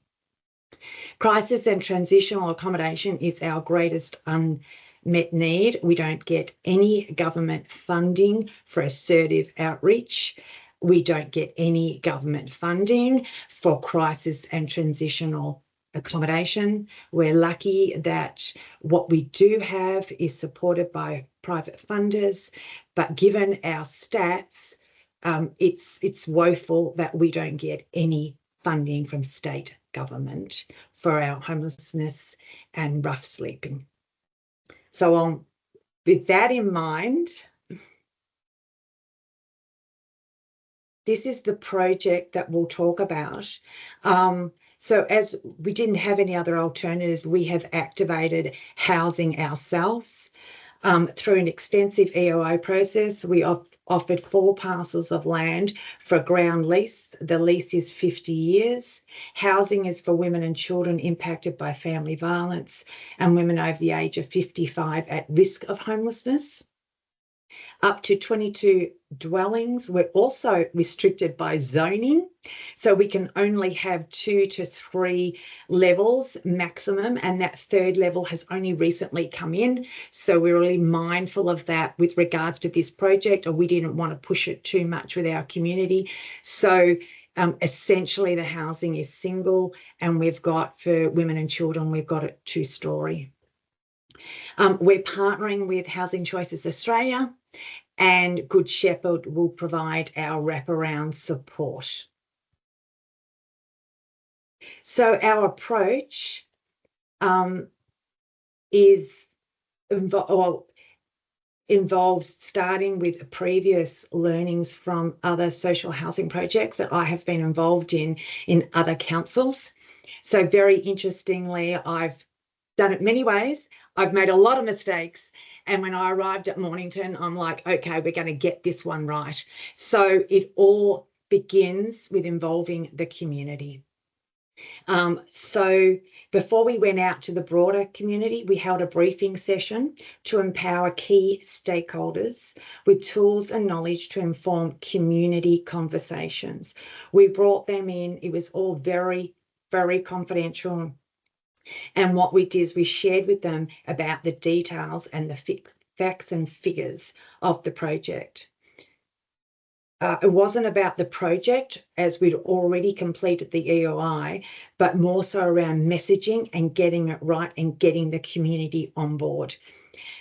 Crisis and transitional accommodation is our greatest unmet need. We don't get any government funding for assertive outreach. We don't get any government funding for crisis and transitional accommodation. We're lucky that what we do have is supported by private funders, but given our stats, it's woeful that we don't get any funding from state government for our homelessness and rough sleeping. So with that in mind, this is the project that we'll talk about. So as we didn't have any other alternatives, we have activated housing ourselves. Through an extensive EOI process, we offered 4 parcels of land for a ground lease. The lease is 50 years. Housing is for women and children impacted by family violence and women over the age of 55 at risk of homelessness. Up to 22 dwellings. We're also restricted by zoning, so we can only have 2 to 3 levels maximum, and that 3rd level has only recently come in, so we're really mindful of that with regards to this project, or we didn't want to push it too much with our community. So essentially the housing is single, and we've got, for women and children, we've got it 2-storey. We're partnering with Housing Choices Australia, and Good Shepherd will provide our wraparound support. So our approach involves starting with previous learnings from other social housing projects that I have been involved in other councils. So very interestingly, I've done it many ways. I've made a lot of mistakes. And when I arrived at Mornington, I'm like, okay, we're going to get this one right. So it all begins with involving the community. So before we went out to the broader community, we held a briefing session to empower key stakeholders with tools and knowledge to inform community conversations. We brought them in. It was all very, very confidential. And what we did is we shared with them about the details and the facts and figures of the project. It wasn't about the project, as we'd already completed the EOI, but more so around messaging and getting it right and getting the community on board.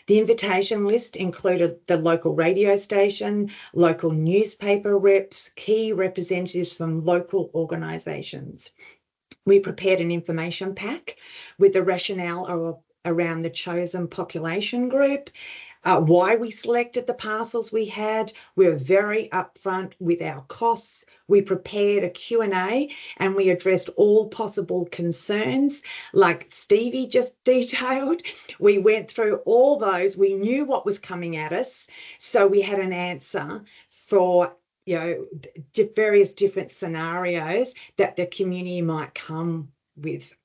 The invitation list included the local radio station, local newspaper reps, key representatives from local organisations. We prepared an information pack with the rationale around the chosen population group, why we selected the parcels we had. We were very upfront with our costs. We prepared a Q&A and we addressed all possible concerns like Stevie just detailed. We went through all those. We knew what was coming at us, so we had an answer for various different scenarios that the community might come with.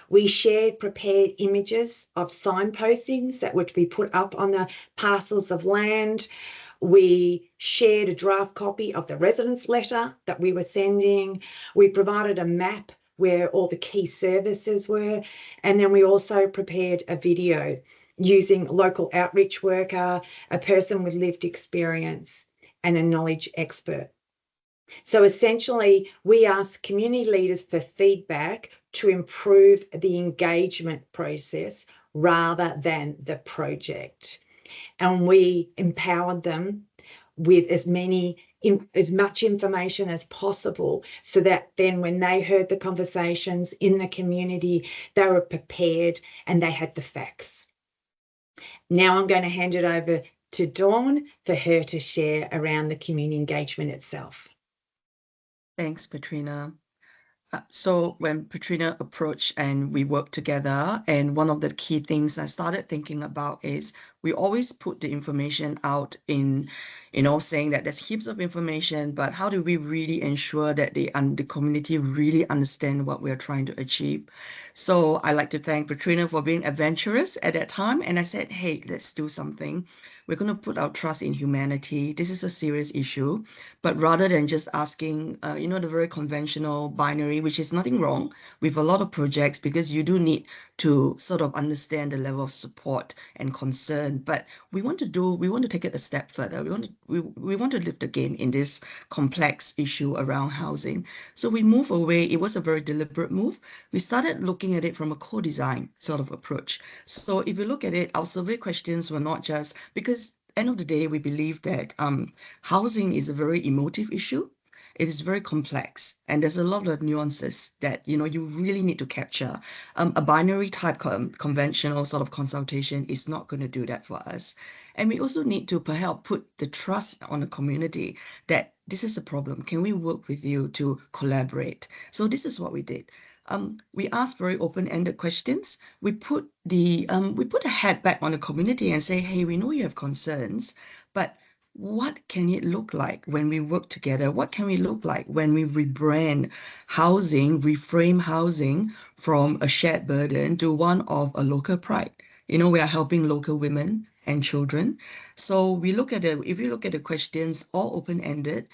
We shared prepared images of signpostings that were to be put up on the parcels of land. We shared a draft copy of the residence letter that we were sending. We provided a map where all the key services were. And then we also prepared a video using local outreach worker, a person with lived experience, and a knowledge expert. So essentially, we asked community leaders for feedback to improve the engagement process rather than the project. And we empowered them with as much information as possible, so that then when they heard the conversations in the community, they were prepared and they had the facts. Now I'm going to hand it over to Dawn for her to share around the community engagement itself. Thanks, Petrina. So when Petrina approached and we worked together, and one of the key things I started thinking about is we always put the information out in, saying that there's heaps of information, but how do we really ensure that the community really understand what we're trying to achieve? So I like to thank Petrina for being adventurous at that time. And I said, hey, let's do something. We're going to put our trust in humanity. This is a serious issue, but rather than just asking, the very conventional binary, which is nothing wrong with a lot of projects, because you do need to sort of understand the level of support and concern important, but we want to take it a step further. We want to lift the game in this complex issue around housing. So we move away. It was a very deliberate move. We started looking at it from a co-design sort of approach. So if you look at it, our survey questions were not just because end of the day, we believe that housing is a very emotive issue. It is very complex, and there's a lot of nuances that you really need to capture. A binary type conventional sort of consultation is not going to do that for us. And we also need to perhaps put the trust on the community that this is a problem. Can we work with you to collaborate? So this is what we did. We asked very open-ended questions. We put a hat back on the community and say, hey, we know you have concerns, but what can it look like when we work together? What can we look like when we rebrand housing, reframe housing from a shared burden to one of a local pride? We are helping local women and children. So we look at if you look at the questions, all open-ended.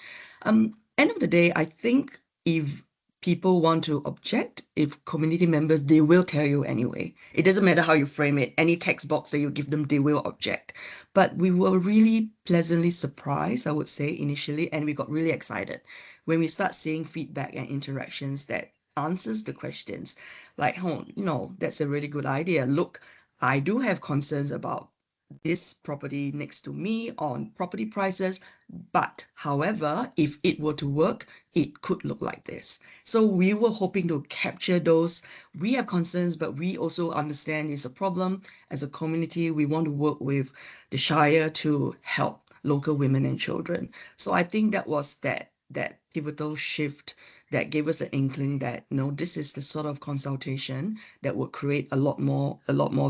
End of the day, I think if people want to object, if community members, they will tell you anyway. It doesn't matter how you frame it. Any text box that you give them, they will object. But we were really pleasantly surprised, I would say, initially, and we got really excited when we start seeing feedback and interactions that answers the questions. Like, oh, no, that's a really good idea. Look, I do have concerns about this property next to me on property prices, but however, if it were to work, it could look like this. So we were hoping to capture those. We have concerns, but we also understand it's a problem. As a community, we want to work with the Shire to help local women and children. So I think that was that pivotal shift that gave us an inkling that this is the sort of consultation that will create a lot more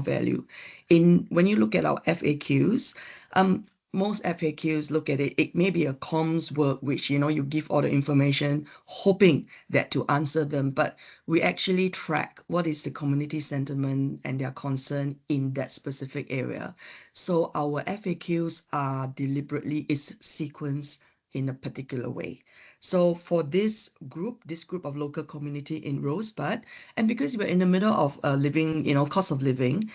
value. When you look at our FAQs, most FAQs look at it, it may be a comms work, which, you give all the information, hoping that to answer them, but we actually track what is the community sentiment and their concern in that specific area. So our FAQs are deliberately sequenced in a particular way. So for this group of local community in Rosebud, and because we're in the middle of living, cost of living,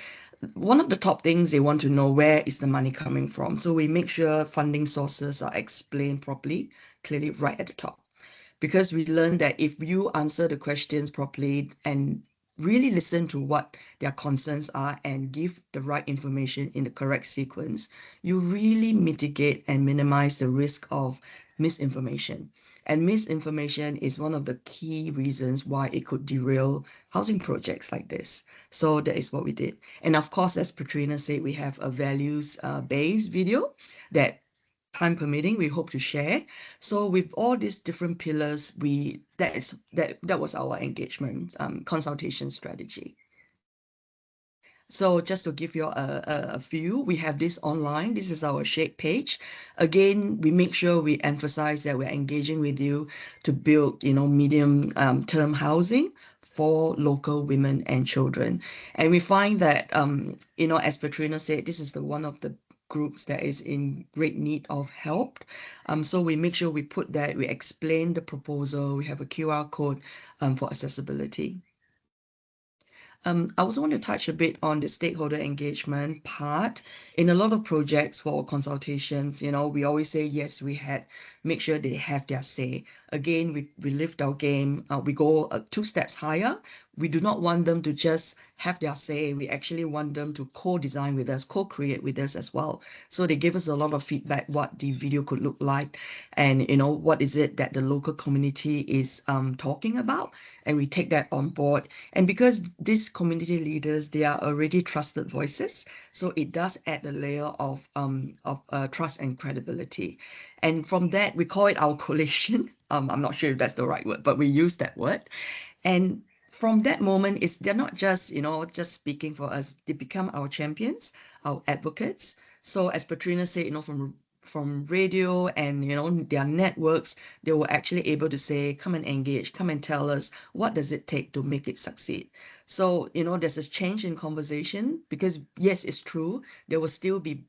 one of the top things they want to know, where is the money coming from? So we make sure funding sources are explained properly, clearly right at the top. Because we learned that if you answer the questions properly and really listen to what their concerns are and give the right information in the correct sequence, you really mitigate and minimize the risk of misinformation. And misinformation is one of the key reasons why it could derail housing projects like this. So that is what we did. And of course, as Patrina said, we have a values-based video that, time permitting, we hope to share. So with all these different pillars, that was our engagement consultation strategy. So just to give you a few, we have this online. This is our shape page. Again, we make sure we emphasize that we're engaging with you to build, medium term housing for local women and children. And we find that, as Patrina said, this is one of the groups that is in great need of help. So we make sure we put that, we explain the proposal, we have a QR code for accessibility. I also want to touch a bit on the stakeholder engagement part. In a lot of projects for consultations, we always say, yes, make sure they have their say. Again, we lift our game, we go 2 steps higher. We do not want them to just have their say. We actually want them to co-design with us, co-create with us as well. So they give us a lot of feedback, what the video could look like, and what is it that the local community is talking about, and we take that on board. And because these community leaders, they are already trusted voices, so it does add a layer of trust and credibility. And from that, we call it our coalition. I'm not sure if that's the right word, but we use that word. And from that moment, they're not just, just speaking for us. They become our champions, our advocates. So as Patrina said, from radio and, their networks, they were actually able to say, come and engage, come and tell us, what does it take to make it succeed? So, there's a change in conversation because, yes, it's true, there will still be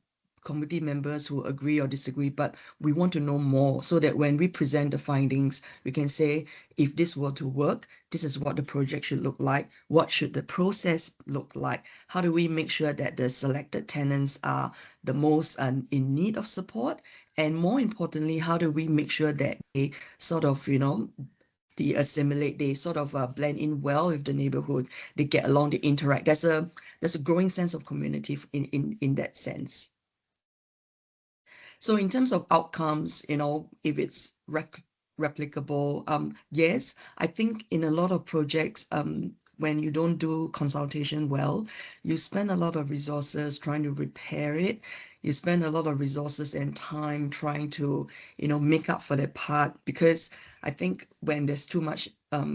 committee members who agree or disagree, but we want to know more so that when we present the findings, we can say, if this were to work, this is what the project should look like. What should the process look like? How do we make sure that the selected tenants are the most in need of support? And more importantly, how do we make sure that they sort of, they assimilate, they sort of blend in well with the neighborhood, they get along, they interact. There's a growing sense of community in that sense. So in terms of outcomes, if it's replicable, yes, I think in a lot of projects, when you don't do consultation well, you spend a lot of resources trying to repair it. You spend a lot of resources and time trying to, make up for that part, because I think when there's too much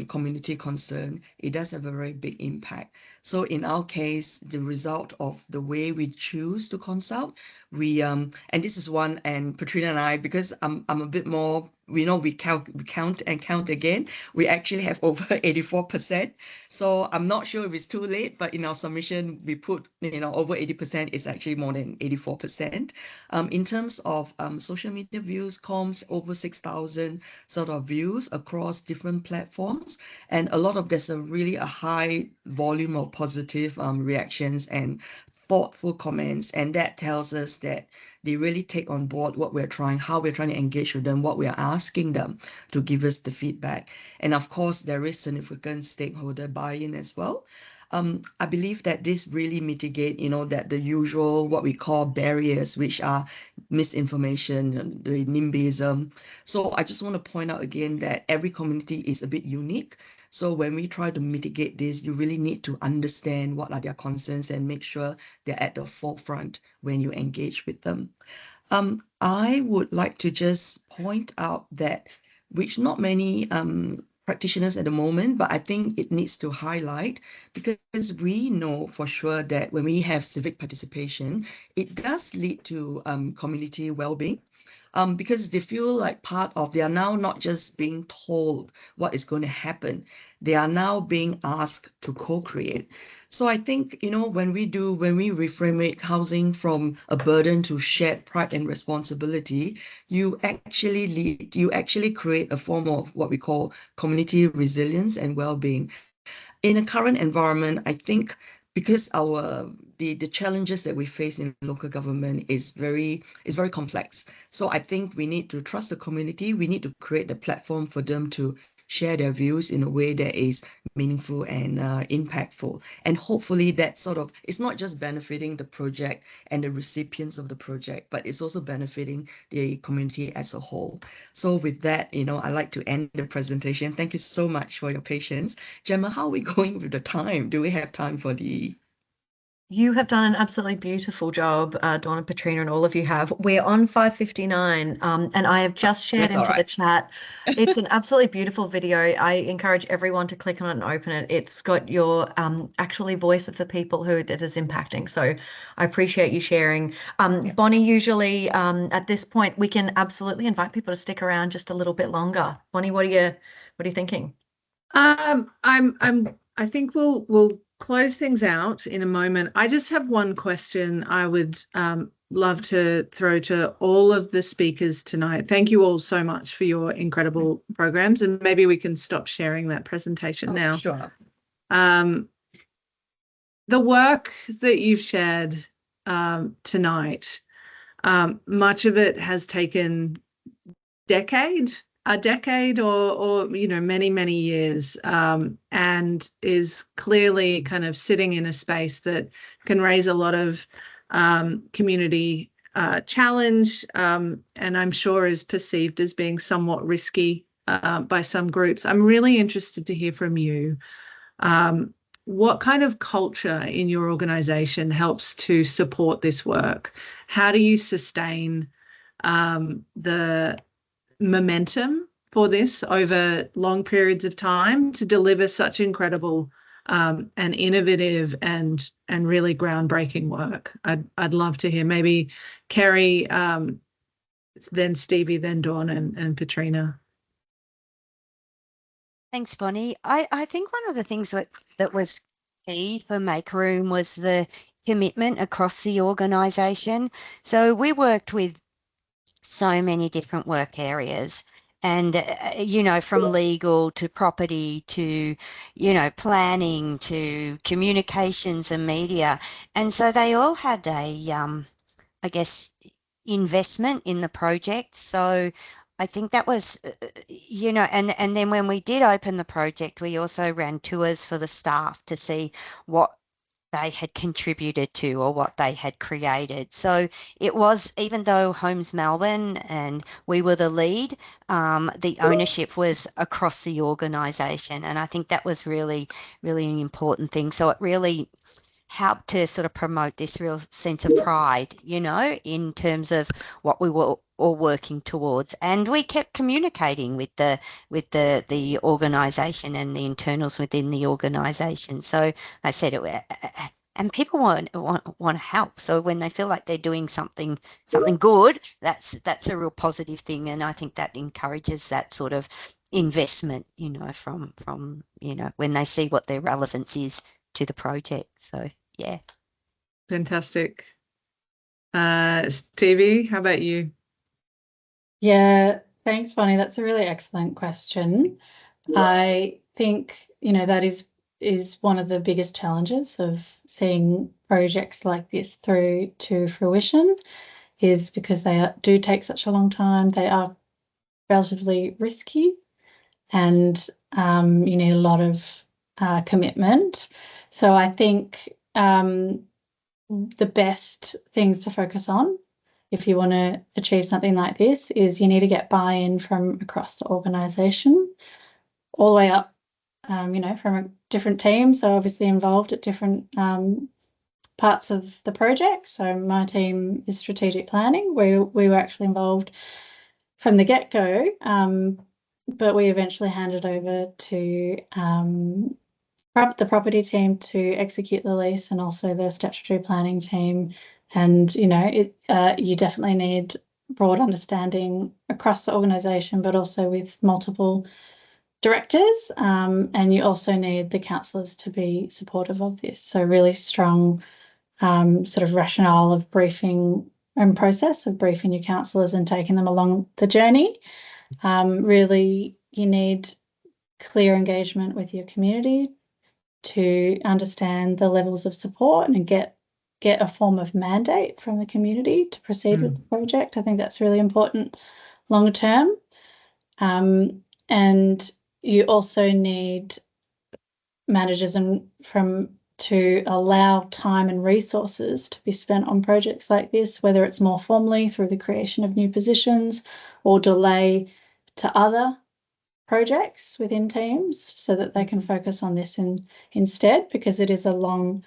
community concern, it does have a very big impact. So in our case, the result of the way we choose to consult, we and this is one, and Patrina and I, because I'm a bit more, we count again. We actually have over 84%. So I'm not sure if it's too late, but in our submission, we put, over 80% is actually more than 84%. In terms of social media views, comms, over 6,000 sort of views across different platforms. And there's really a high volume of positive reactions and thoughtful comments, and that tells us that they really take on board how we're trying to engage with them, what we're asking them to give us the feedback. And of course, there is significant stakeholder buy-in as well. I believe that this really mitigate, that the usual, what we call barriers, which are misinformation, the NIMBYism. So I just want to point out again that every community is a bit unique. So when we try to mitigate this, you really need to understand what are their concerns and make sure they're at the forefront when you engage with them. I would like to just point out that, which not many practitioners at the moment, but I think it needs to highlight, because we know for sure that when we have civic participation, it does lead to community well-being. Because they feel like they are now not just being told what is going to happen, they are now being asked to co-create. So I think, when we reframe it, housing from a burden to shared pride and responsibility, you actually create a form of what we call community resilience and well-being. In a current environment, I think, because the challenges that we face in local government is very complex. So I think we need to trust the community. We need to create the platform for them to share their views in a way that is meaningful and impactful. And hopefully that it's not just benefiting the project and the recipients of the project, but it's also benefiting the community as a whole. So with that, I'd like to end the presentation. Thank you so much for your patience. Gemma, how are we going with the time? Do we have time for the... You have done an absolutely beautiful job, Dawn and Patrina, and all of you have. We're on 5:59, and I have just shared into the chat. It's an absolutely beautiful video. I encourage everyone to click on it and open it. It's got your actually voice of the people who that is impacting. So I appreciate you sharing. Bonnie, usually at this point, we can absolutely invite people to stick around just a little bit longer. Bonnie, what are you thinking? I think we'll close things out in a moment. I just have one question I would love to throw to all of the speakers tonight. Thank you all so much for your incredible programs, and maybe we can stop sharing that presentation now. Sure. The work that you've shared tonight, much of it has taken a decade or many years, and is clearly kind of sitting in a space that can raise a lot of community challenge, and I'm sure is perceived as being somewhat risky by some groups. I'm really interested to hear from you. What kind of culture in your organisation helps to support this work? How do you sustain the momentum for this over long periods of time to deliver such incredible and innovative and really groundbreaking work? I'd love to hear. Maybe Kerry, then Stevie, then Dawn and Patrina. Thanks, Bonnie. I think one of the things that was key for Make Room was the commitment across the organisation. So we worked with so many different work areas, and you know, from legal to property to, you know, planning to communications and media, and so they all had a I guess investment in the project. So I think that was you know, and then when we did open the project, we also ran tours for the staff to see what they had contributed to or what they had created. So it was, even though Homes Melbourne and we were the lead, the ownership was across the organisation. And I think that was really, really an important thing. So it really helped to sort of promote this real sense of pride, you know, in terms of what we were all working towards. And we kept communicating with the organisation and the internals within the organisation. So I said it, and people want to help. So when they feel like they're doing something good, that's a real positive thing. And I think that encourages that sort of investment, you know, from you know, when they see what their relevance is to the project. So yeah. Fantastic. Stevie, how about you? Yeah, thanks, Bonnie. That's a really excellent question. I think, you know, that is one of the biggest challenges of seeing projects like this through to fruition, is because they do take such a long time. They are relatively risky, and you need a lot of commitment. So I think the best things to focus on if you want to achieve something like this is you need to get buy-in from across the organisation, all the way up, you know, from different teams. So obviously involved at different parts of the project. So my team is strategic planning. We were actually involved from the get-go, but we eventually handed over to the property team to execute the lease, and also the statutory planning team. And, you know, you definitely need broad understanding across the organisation, but also with multiple directors. And you also need the councillors to be supportive of this. So really strong sort of rationale of briefing and process of briefing your councillors and taking them along the journey. Really, you need clear engagement with your community to understand the levels of support and get a form of mandate from the community to proceed with the project. I think that's really important longer term. And you also need managers to allow time and resources to be spent on projects like this, whether it's more formally through the creation of new positions or delay to other projects within teams so that they can focus on this instead, because it is a long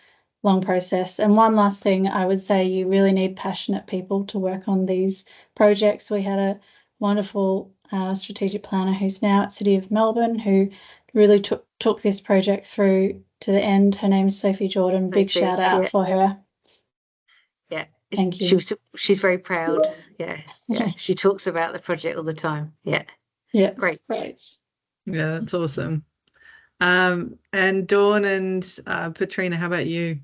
process. And one last thing, I would say you really need passionate people to work on these projects. We had a wonderful strategic planner who's now at City of Melbourne, who really took this project through to the end. Her name's Sophie Jordan. Big shout out for her. Yeah, thank you. She's very proud. Yeah. She talks about the project all the time. Yeah. Great. Yeah, that's awesome. And Dawn and Petrina, how about you?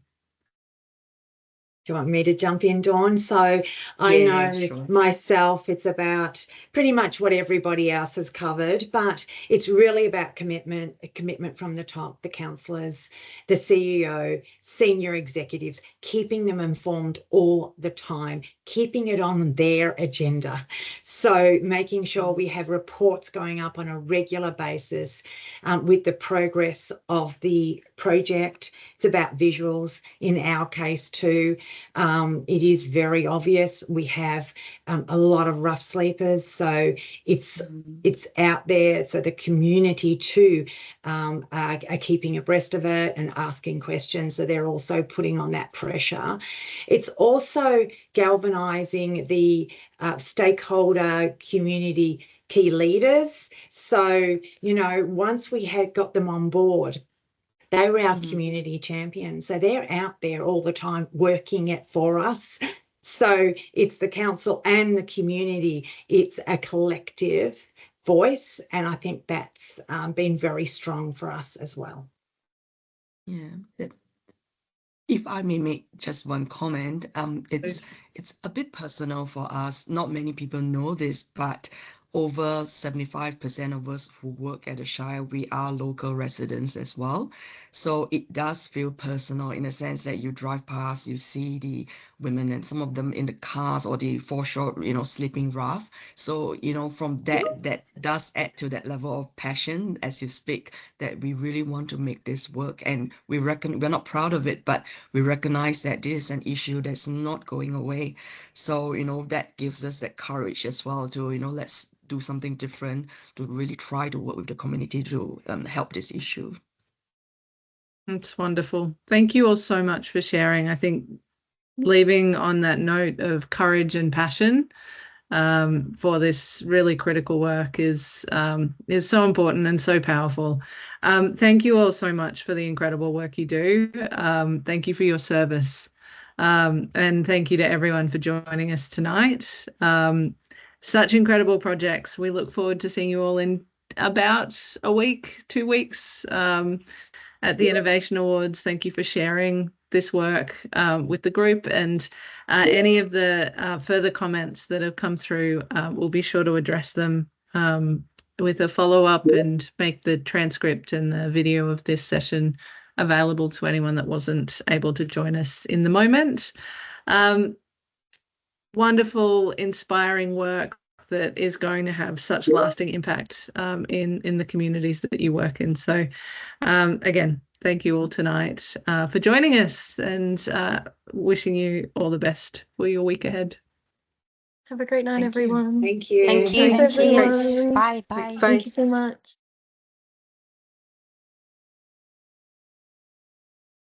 Do you want me to jump in, Dawn? So I know sure. myself, it's about pretty much what everybody else has covered, but it's really about commitment from the top, the councillors, the CEO, senior executives, keeping them informed all the time, keeping it on their agenda. So making sure we have reports going up on a regular basis with the progress of the project. It's about visuals in our case too. It is very obvious we have a lot of rough sleepers, so it's out there. So the community too are keeping abreast of it and asking questions. So they're also putting on that pressure. It's also galvanising the stakeholder community key leaders. So, you know, once we had got them on board, they were our community champions. So they're out there all the time working it for us. So it's the council and the community. It's a collective voice. And I think that's been very strong for us as well. Yeah. If I may make just one comment, it's a bit personal for us. Not many people know this, but over 75% of us who work at the Shire, we are local residents as well. So it does feel personal in a sense that you drive past, you see the women and some of them in the cars or the foreshore, sleeping rough. So, from that does add to that level of passion as you speak, that we really want to make this work. And we're not proud of it, but we recognize that this is an issue that's not going away. So, that gives us that courage as well to, let's do something different, to really try to work with the community to help this issue. It's wonderful. Thank you all so much for sharing. I think leaving on that note of courage and passion for this really critical work is so important and so powerful. Thank you all so much for the incredible work you do. Thank you for your service. And thank you to everyone for joining us tonight. Such incredible projects. We look forward to seeing you all in about a week, 2 weeks at the Innovation Awards. Thank you for sharing this work with the group, and any of the further comments that have come through, we'll be sure to address them with a follow-up and make the transcript and the video of this session available to anyone that wasn't able to join us in the moment. Wonderful, inspiring work that is going to have such lasting impact in the communities that you work in. So again, thank you all tonight for joining us, and wishing you all the best for your week ahead. Have a great night, everyone. Thank you. Thank you. Thanks, Cheers. everyone. Bye. Bye. Thank you so much.